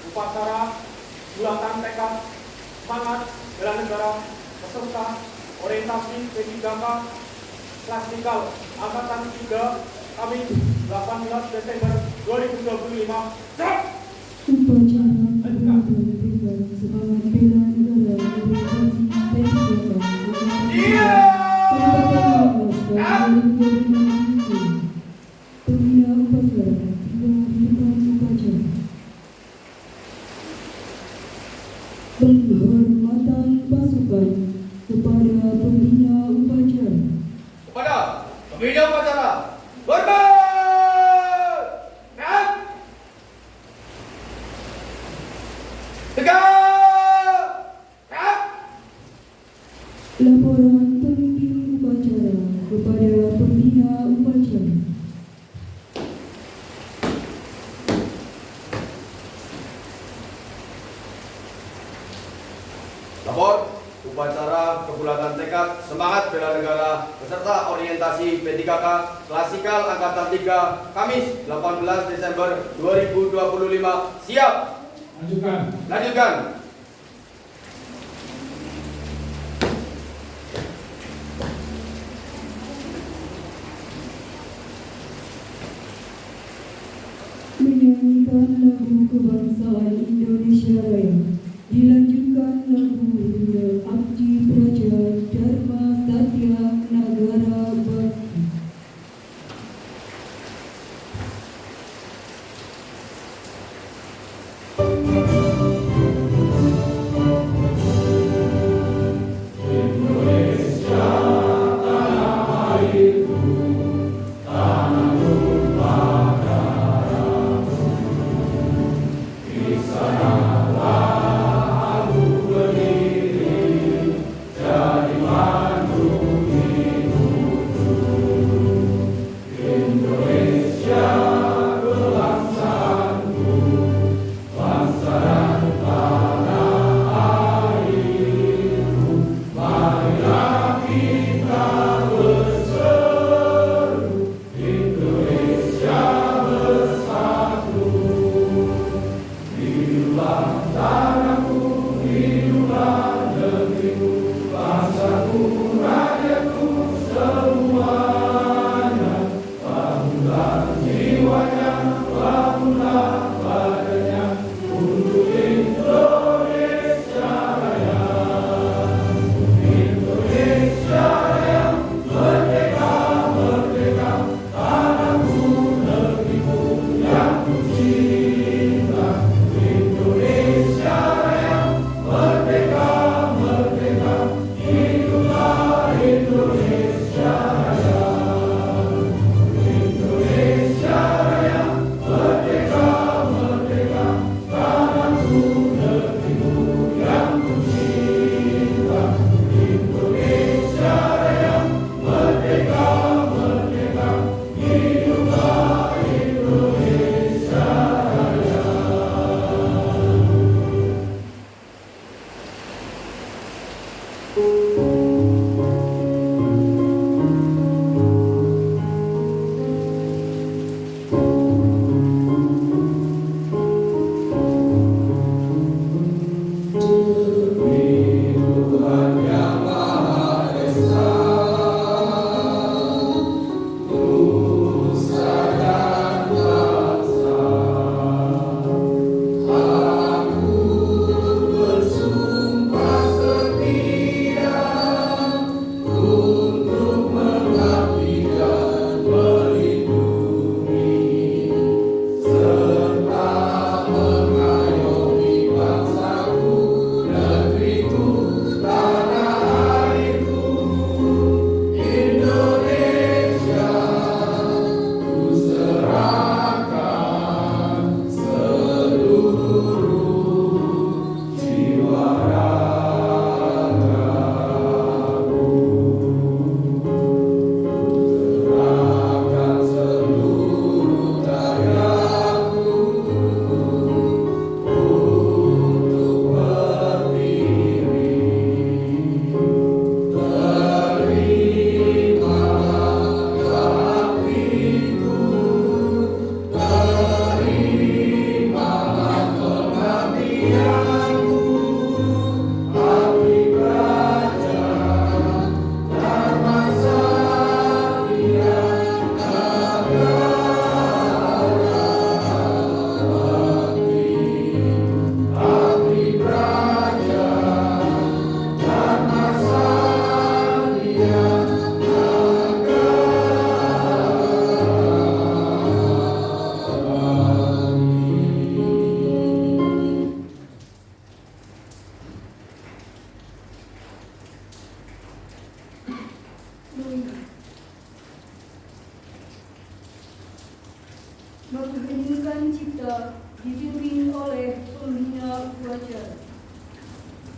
upacara bulatan tekad semangat bela negara peserta orientasi P3K klasikal angkatan 3 Kamis 18 Desember 2025. Penghormatan pasukan kepada pembina upacara. Kepada pembina upacara, hormat! Naik! Tegak! Naik! Laporan pemimpin upacara kepada pembina upacara. Lapor upacara kebulatan tekad semangat bela negara beserta orientasi P3K klasikal angkatan 3 Kamis 18 Desember 2025. Siap. Lanjutkan. Menyanyikan lagu kebangsaan Indonesia Raya. Dilanjutkan lagu Himne Abdi Praja Dharma Satya Nagara Bakti.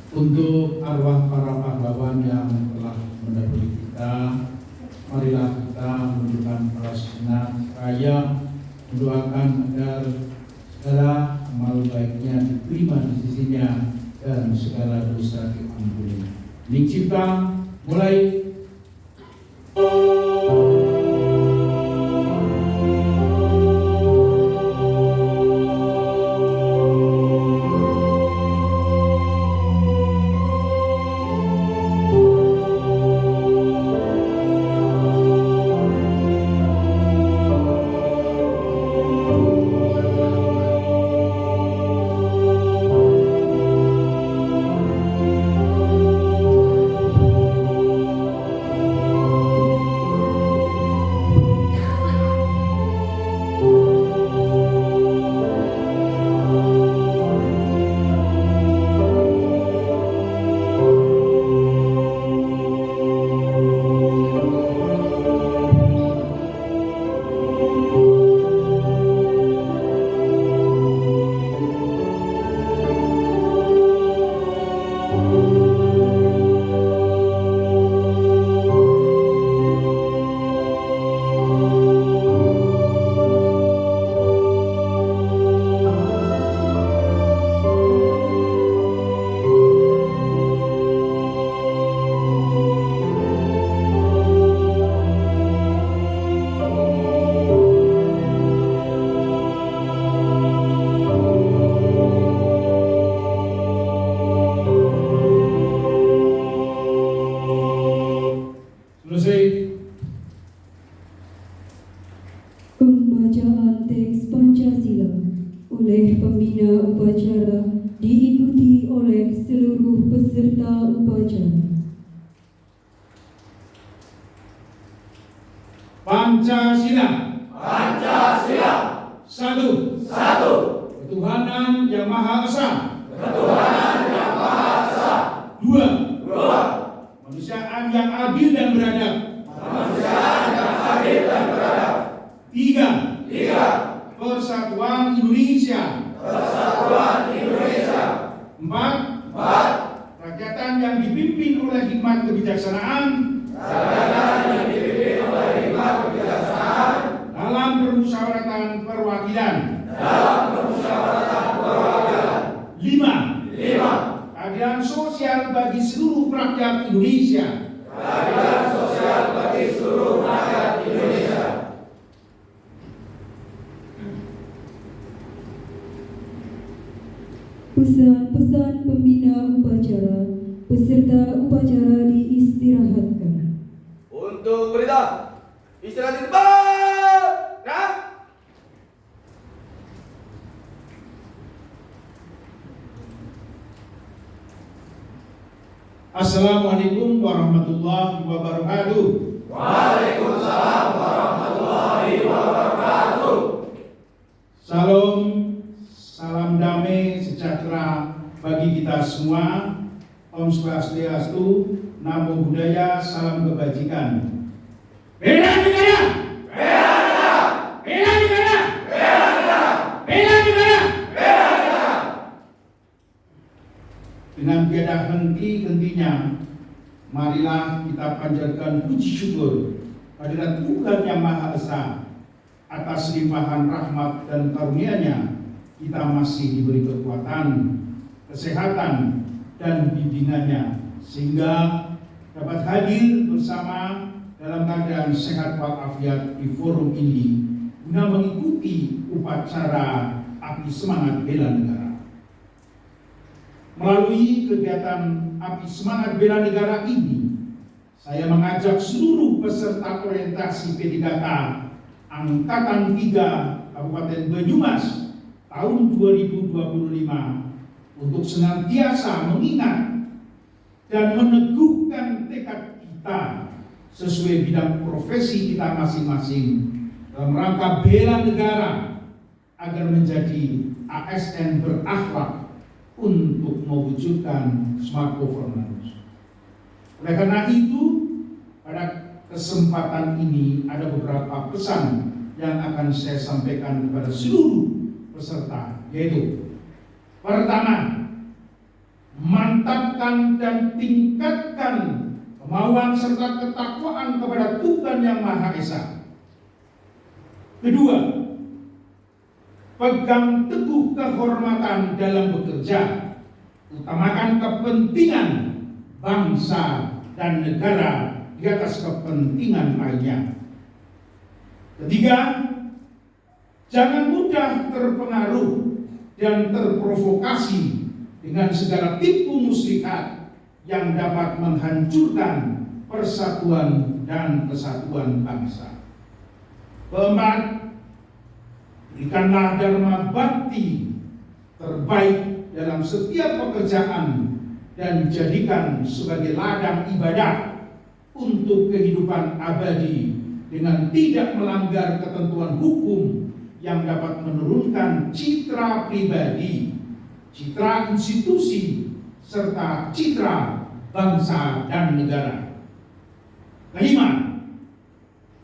Untuk arwah para pahlawan yang telah mendahului kita, marilah kita menunjukkan balas segenap raya, mendoakan agar segala amal baiknya diterima di sisinya dan segala dosa diampuni. Hening cipta, mulai. Pembacaan teks Pancasila oleh pembina upacara diikuti oleh seluruh peserta upacara. Pancasila. Pancasila. Satu. Ketuhanan Yang Maha Esa. Dua. Kemanusiaan yang adil dan beradab. Tiga. Persatuan Indonesia. Empat. Rakyatan yang dipimpin oleh hikmat kebijaksanaan. Dalam permusyawaratan perwakilan. Lima. Keadilan sosial bagi seluruh rakyat Indonesia. Pesan-pesan pembina upacara, peserta upacara diistirahatkan. Untuk berita, istirahat di depan. Nah. Assalamualaikum warahmatullahi wabarakatuh. Waalaikumsalam warahmatullahi wabarakatuh. Salam damai sejahtera bagi kita semua. Om Swastiastu, Namo Buddhaya, salam kebajikan. Bela negara! Bela negara! Bela negara! Bela negara! Bela negara! Bela negara! Dengan tiada henti-hentinya, marilah kita panjatkan puji syukur kehadirat Tuhan Yang Maha Esa. Atas limpahan rahmat dan karunia-Nya, kita masih diberi kekuatan, kesehatan, dan bimbingannya, sehingga dapat hadir bersama dalam keadaan sehat walafiat di forum ini guna mengikuti upacara Api Semangat Bela Negara. Melalui kegiatan Api Semangat Bela Negara ini, saya mengajak seluruh peserta orientasi P3K Angkatan 3 Kabupaten Banyumas tahun 2025 untuk senantiasa mengingat dan meneguhkan tekad kita sesuai bidang profesi kita masing-masing dalam rangka bela negara agar menjadi ASN berakhlak untuk mewujudkan smart governance. Oleh karena itu, pada kesempatan ini ada beberapa pesan yang akan saya sampaikan kepada seluruh peserta, yaitu pertama, mantapkan dan tingkatkan kemauan serta ketakwaan kepada Tuhan Yang Maha Esa. Kedua, pegang teguh kehormatan dalam bekerja, utamakan kepentingan bangsa dan negara di atas kepentingan lainnya. Ketiga, jangan mudah terpengaruh dan terprovokasi dengan segala tipu muslihat yang dapat menghancurkan persatuan dan kesatuan bangsa. Keempat, berikanlah dharma bakti terbaik dalam setiap pekerjaan dan jadikan sebagai ladang ibadah untuk kehidupan abadi dengan tidak melanggar ketentuan hukum yang dapat menurunkan citra pribadi, citra institusi, serta citra bangsa dan negara. Kelima,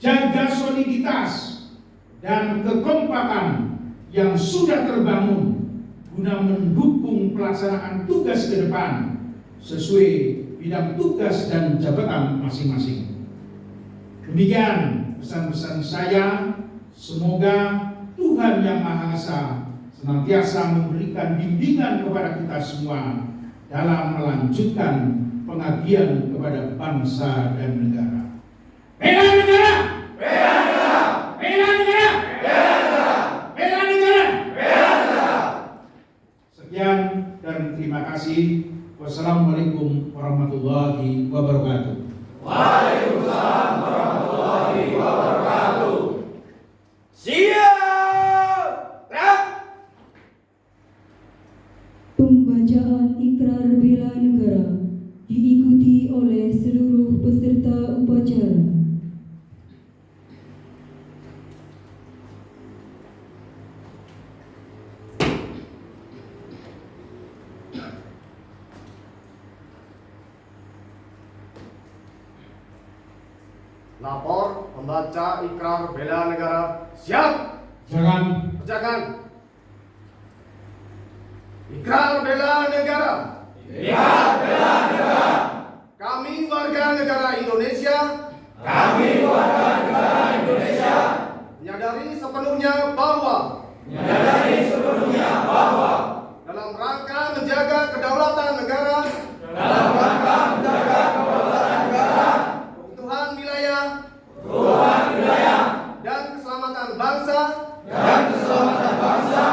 jaga soliditas dan kekompakan yang sudah terbangun guna mendukung pelaksanaan tugas ke depan sesuai bidang tugas dan jabatan masing-masing. Demikian pesan-pesan saya. Semoga Tuhan Yang Maha Esa senantiasa memberikan bimbingan kepada kita semua dalam melanjutkan pengabdian kepada bangsa dan negara. Bela negara! Bela negara! Bela negara! Bela negara! Bela negara! Bela negara! Sekian dan terima kasih. Wassalamualaikum warahmatullahi wabarakatuh. Waalaikumsalam warahmatullahi wabarakatuh. Siap! Gerak! Pembacaan ikrar bela negara diikuti oleh seluruh peserta upacara. Lapor pembaca ikrar bela negara. Siap. Jangan Kerjakan. Ikrar bela negara. Ikrar bela negara. Kami warga negara Indonesia Kami warga negara Indonesia menyadari sepenuhnya bahwa menyadari sepenuhnya bahwa dalam rangka menjaga kedaulatan negara, dalam rangka menjaga kedaulatan negara, keutuhan wilayah, wilayah, dan keselamatan bangsa dan keselamatan bangsa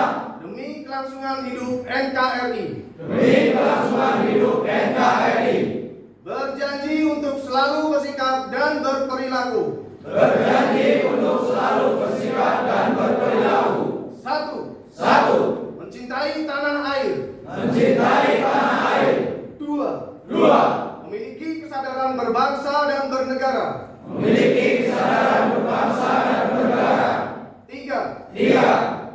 demi kelangsungan hidup NKRI, demi kelangsungan hidup NKRI, berjanji untuk selalu bersikap dan berperilaku. berjanji untuk selalu bersikap dan berperilaku. Satu, mencintai tanah air. Mencintai tanah air. Dua, memiliki kesadaran berbangsa dan bernegara. Memiliki kesadaran berbangsa dan bernegara. Tiga,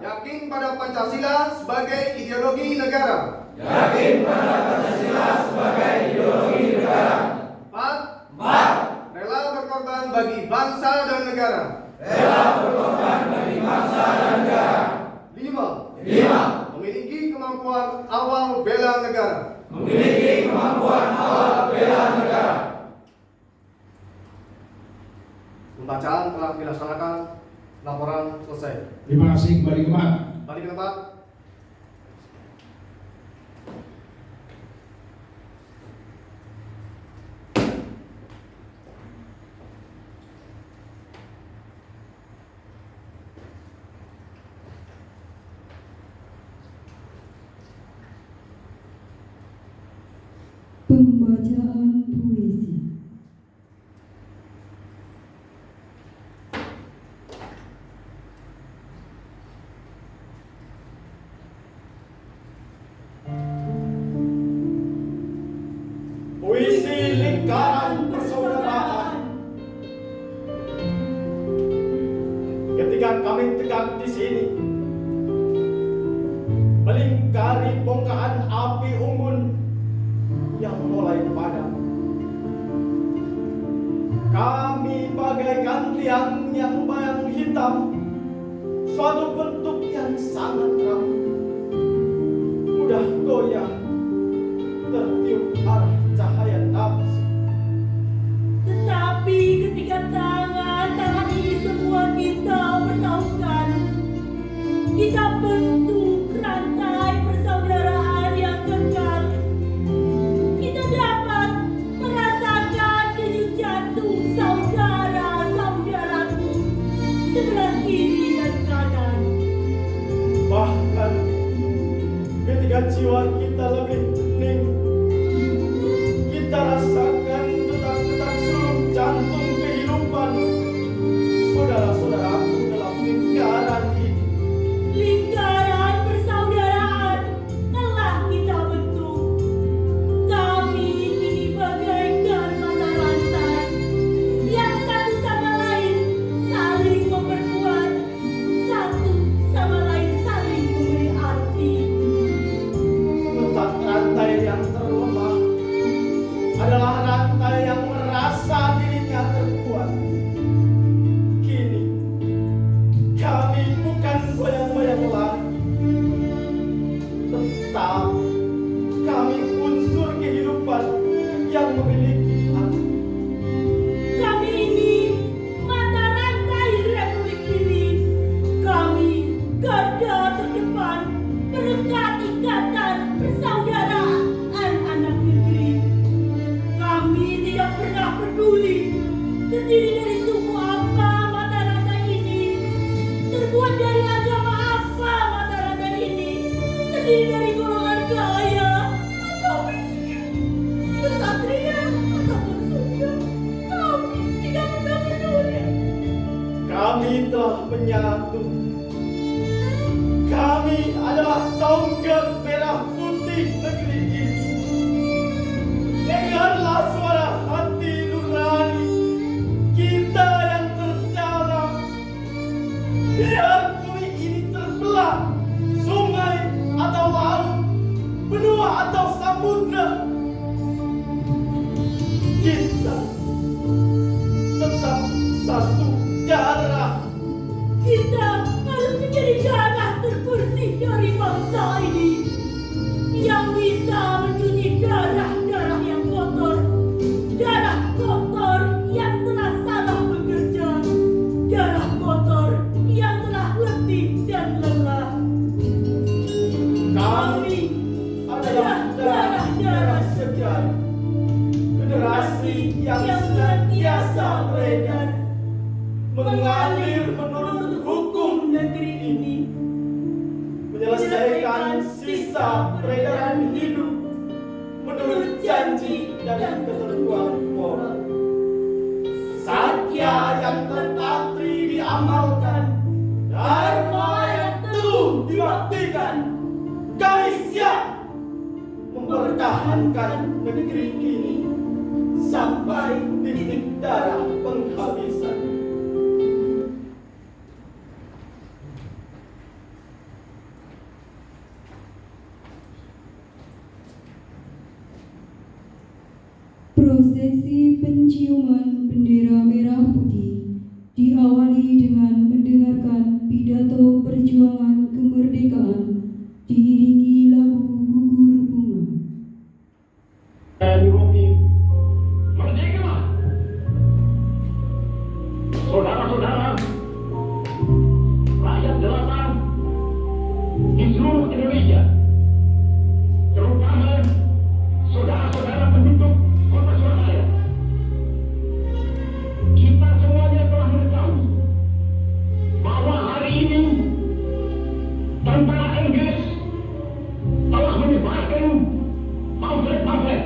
yakin pada Pancasila sebagai ideologi negara. Yakin pada Pancasila sebagai ideologi negara. Empat, rela berkorban bagi bangsa dan negara. Rela berkorban bagi bangsa dan negara. Lima, memiliki kemampuan awal bela negara. Memiliki kemampuan awal bela negara. Pembacaan telah dilaksanakan. Laporan selesai. terima kasih kembali ke tempat. Balik ke tempat. Pembacaan puisi. Puisi lingkaran persaudaraan. Ketika kami tegak di sini, melingkari bongkahan api unggun yang mulai padam. Kami bagaikan tiang yang bayang hitam, suatu bentuk yang sangat rapuh, mudah goyah, sehingga jiwa kita lebih hening. Kita rasakan detak-detak seluruh jantung kehidupan saudara-saudaraku dalam lingkaran ini. Lingkaran persaudaraan telah kita bentuk. Kami ini bagaikan mata rantai yang satu sama lain saling memperkuat, satu sama lain saling memberi arti. Letak rantai yang terlemah adalah rantai yang merasa dirinya terkuat. Kini kami bukan goyang-goyang lagi, tetapi kami unsur kehidupan yang memiliki arti. Kami ini mata rantai Republik ini. Kami garda terdepan perekat ikatan persaudaraan anak negeri. Kami tidak pernah peduli terdiri dari suku apa mata rantai ini, terbuat dari agama apa mata rantai ini, terdiri dari golongan kaya atau miskin, kesatria ataupun sunda. Kami tidak pernah peduli. Kami telah menyatu. Kami adalah tonggak merah putih negeri ini. Dengarlah suara hati nurani kita yang terdalam. Biar bumi ini terbelah, sungai atau laut, benua atau samudra, kita tetap satu darah. Kita harus menjadi darah terbersih dari bangsa ini, yang bisa mencuci darah-darah yang kotor, darah kotor yang telah salah bekerja, darah kotor yang telah letih dan lelah. Kami adalah darah-darah segar, generasi yang senantiasa beredar, mengalir menurut hukum negeri ini, menyelesaikan sisa peredaran hidup menurut janji dan ketentuan moral. Satya yang terpatri diamalkan, dharma yang teguh dibaktikan. Kami siap mempertahankan negeri ini sampai titik darah penghabisan. Prosesi penciuman bendera merah putih diawali dengan mendengarkan pidato perjuangan kemerdekaan diiringi lagu gugur bunga. Merdeka! Saudara-saudara, rakyat jelata di seluruh Indonesia, terutama saudara-saudara penduduk Kota Surabaya, kita semuanya telah mengetahui bahwa hari ini tentara Inggris telah menyebarkan pamflet-pamflet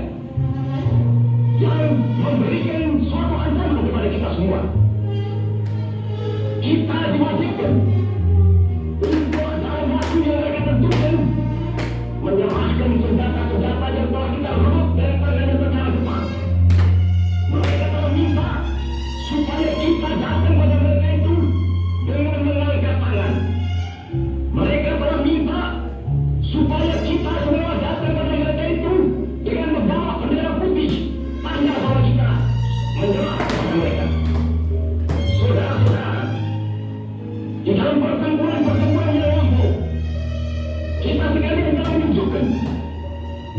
yang memberikan suatu ancaman kepada kita semua. Kita diwajibkan untuk dalam waktu yang mereka tentukan menyerahkan senjata-senjata yang telah kita rebut dari tangan tentara Jepang. Mereka telah minta supaya kita datang pada mereka itu dengan mengangkat tangan. Mereka telah minta supaya kita semua datang pada mereka itu dengan membawa bendera putih, tanda bahwa kita menyerah kepada mereka. Saudara-saudara, di dalam pertempuran yang lalu, kita sekalian telah menunjukkan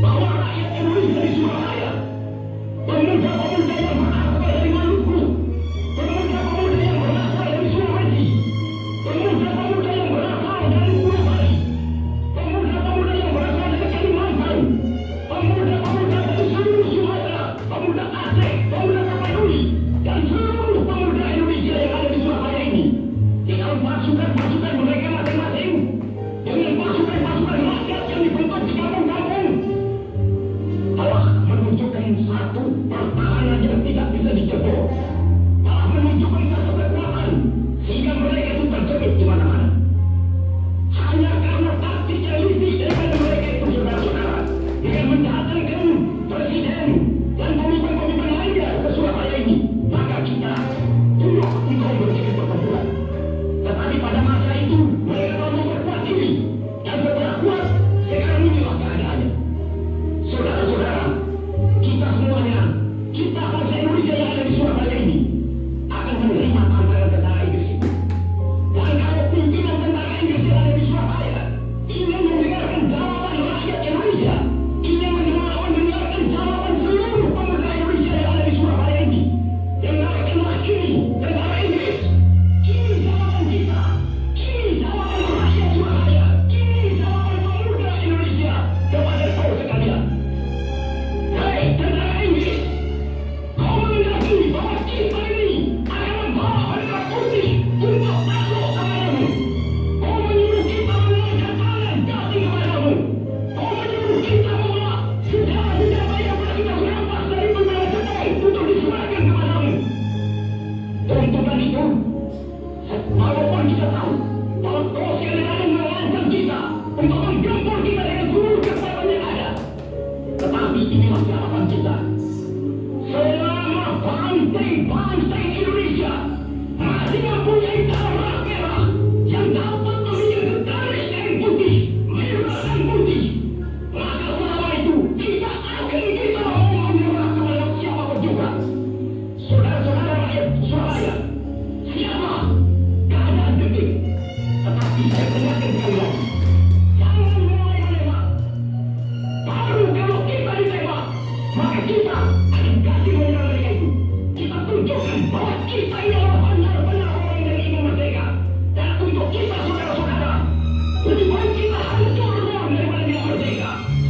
bahwa rakyat Indonesia di Surabaya, pemuda-pemuda yang berasal dari Maluku, pemuda-pemuda yang berasal dari Sulawesi, pemuda-pemuda yang berasal dari Pulau Bali, pemuda-pemuda yang berasal dari Kalimantan,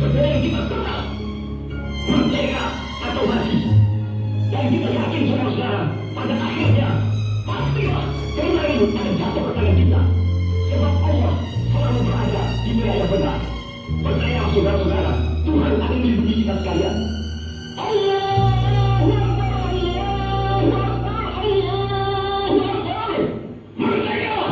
Semua yang kita serah, merdeka atau mati. Dan kita yakin saudara-saudara, pada akhirnya pastilah kemenangan itu akan jatuh ke tangan kita. Sebab Allah selalu berada di wilayah benar. Percaya saudara-saudara, Tuhan akan melindungi kita sekalian. Allahu Akbar, Allahu Akbar, Allahu Akbar. Merdeka!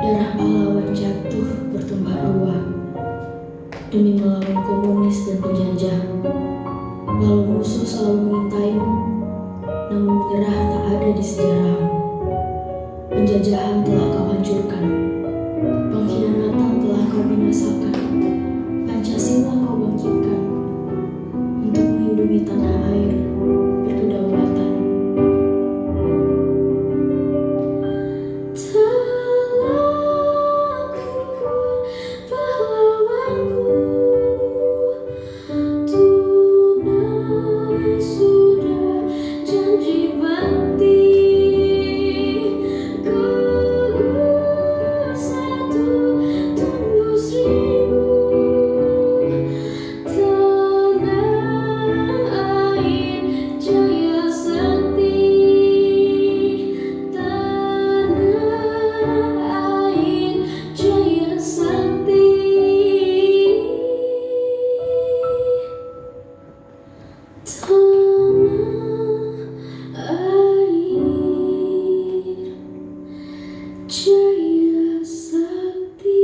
Darah pahlawan jatuh bertumpah ruah demi melawan komunis dan penjajah. Walau musuh selalu mengintaimu, namun menyerah tak ada di sejarahmu. Penjajahan telah kau hancurkan, pengkhianatan telah kau binasakan, Pancasila kau bangkitkan untuk melindungi tanah air berkedaulatan. Telah gugur pahlawanku, tunai sudah janji bakti. Gugur satu, tumbuh seribu, tanah air jaya sakti, tanah air jaya sakti. Tanah air jaya sakti.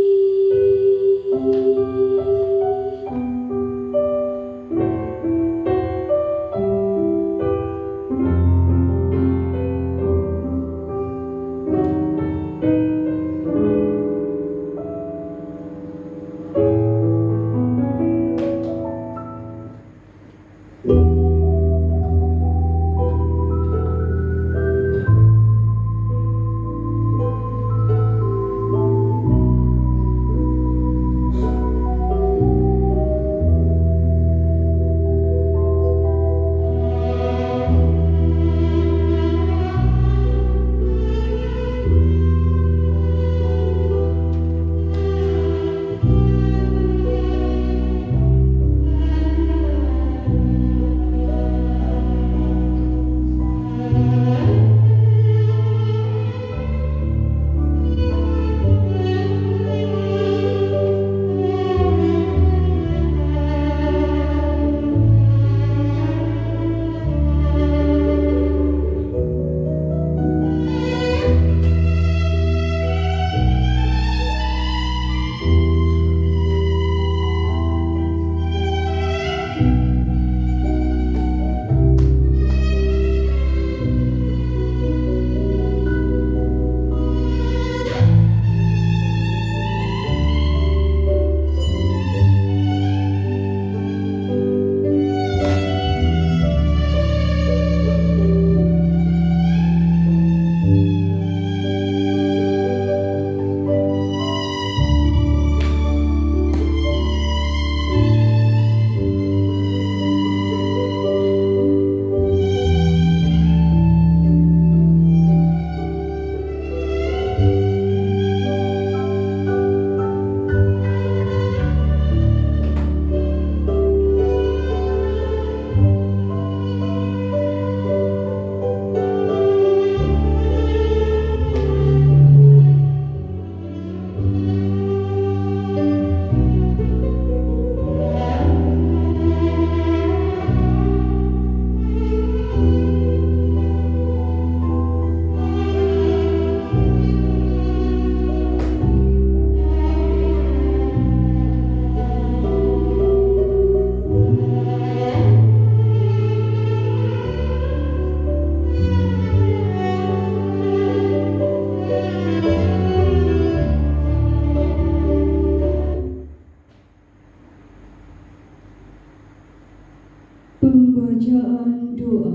Pembacaan doa.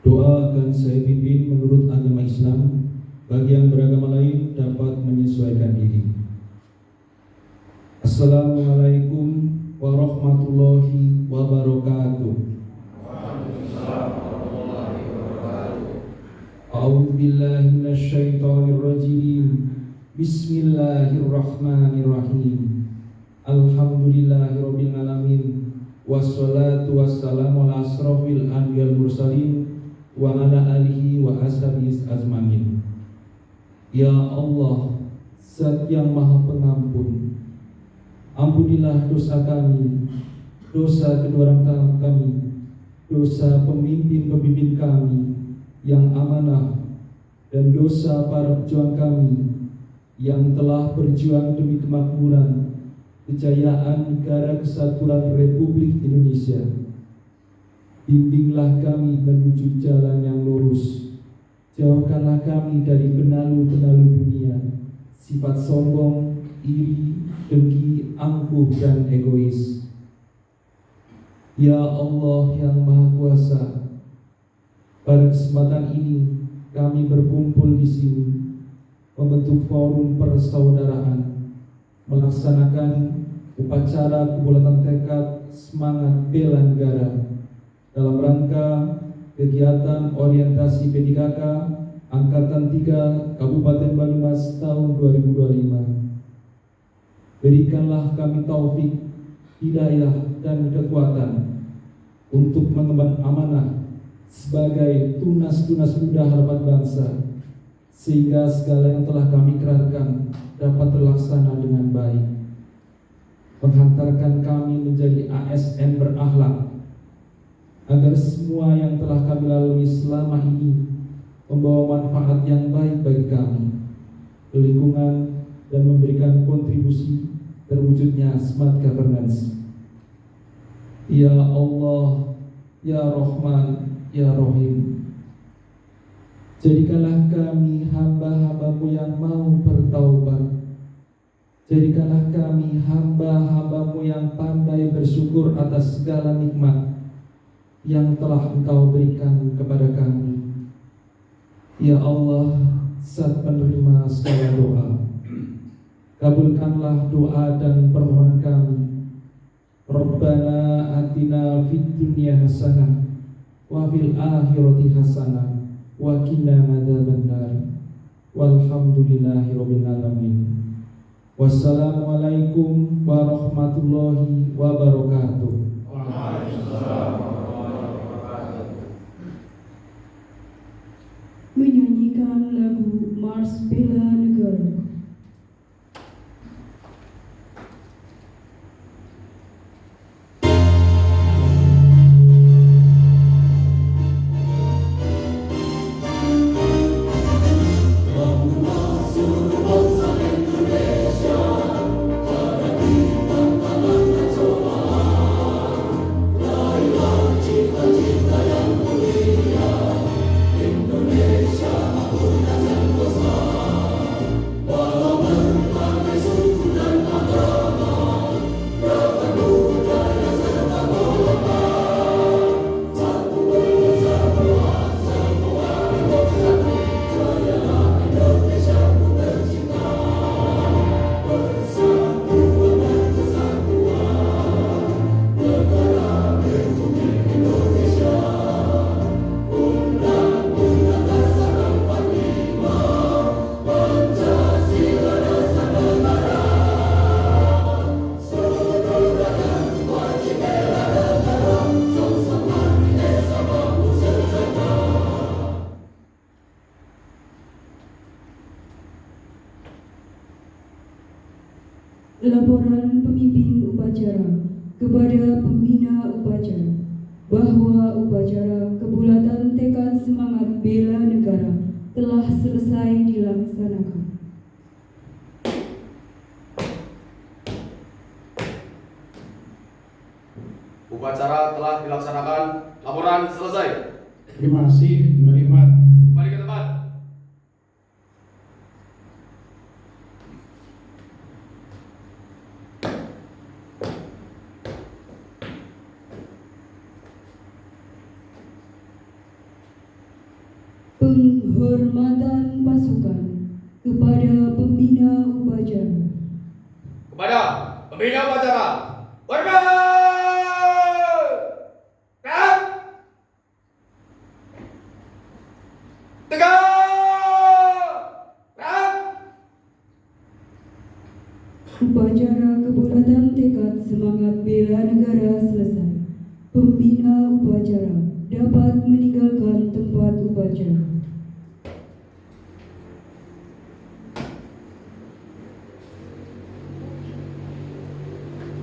Doa akan saya pimpin menurut agama Islam. Bagi yang beragama lain dapat menyesuaikan diri. Assalamualaikum warahmatullahi wabarakatuh. A'udzu billahi minasyaitonir rajim. Bismillahirrahmanirrahim. Alhamdulillahirabbil alamin. Wassalatu wassalamu ala asrofil anbiya'il mursalin wa ala alihi wa ashabihi ajmain. Ya Allah, Zat yang Maha Pengampun, ampunilah dosa kami, dosa kedua orang tua kami, dosa pemimpin-pemimpin kami, yang amanah dan dosa para pejuang kami yang telah berjuang demi kemakmuran, kejayaan Negara Kesatuan Republik Indonesia. Bimbinglah kami menuju jalan yang lurus. Jauhkanlah kami dari benalu-benalu dunia, sifat sombong, iri, dengki, angkuh, dan egois. Ya Allah yang Maha Kuasa, pada kesempatan ini kami berkumpul di sini membentuk forum persaudaraan, melaksanakan upacara kebulatan tekad semangat bela negara dalam rangka kegiatan orientasi P3K Angkatan 3 Kabupaten Banyumas tahun 2025. Berikanlah kami taufik, hidayah, dan kekuatan untuk mengemban amanah sebagai tunas-tunas muda harapan bangsa, sehingga segala yang telah kami kerahkan dapat terlaksana dengan baik. Menghantarkan kami menjadi ASN berakhlak, agar semua yang telah kami lalui selama ini membawa manfaat yang baik bagi kami, lingkungan, dan memberikan kontribusi terwujudnya smart governance. Ya Allah, Ya Rahman, Ya Rahim, jadikanlah kami hamba-hambamu yang mau bertaubat. Jadikanlah kami hamba-hambamu yang pandai bersyukur atas segala nikmat yang telah Engkau berikan kepada kami. Ya Allah, Zat penerima segala doa, kabulkanlah doa dan permohonan kami. Rabbana atina fid dunya hasanah wa fil akhirati hasanah wa qina adzabannar. Walhamdulillahirabbil alamin. Wassalamualaikum warahmatullahi wabarakatuh. Menyanyikan lagu Mars Bela Negara. Laporan pemimpin upacara kepada pembina upacara bahwa upacara kebulatan tekad semangat bela negara telah selesai dilaksanakan. Upacara telah dilaksanakan. Laporan selesai. Terima kasih, menerima. Kembali ke tempat. Penghormatan pasukan kepada pembina upacara. Kepada pembina upacara, hormat! Tegak! Tegak! Tegak! Upacara kebulatan tekad semangat bela negara selesai. Pembina upacara dapat meninggalkan tempat upacara.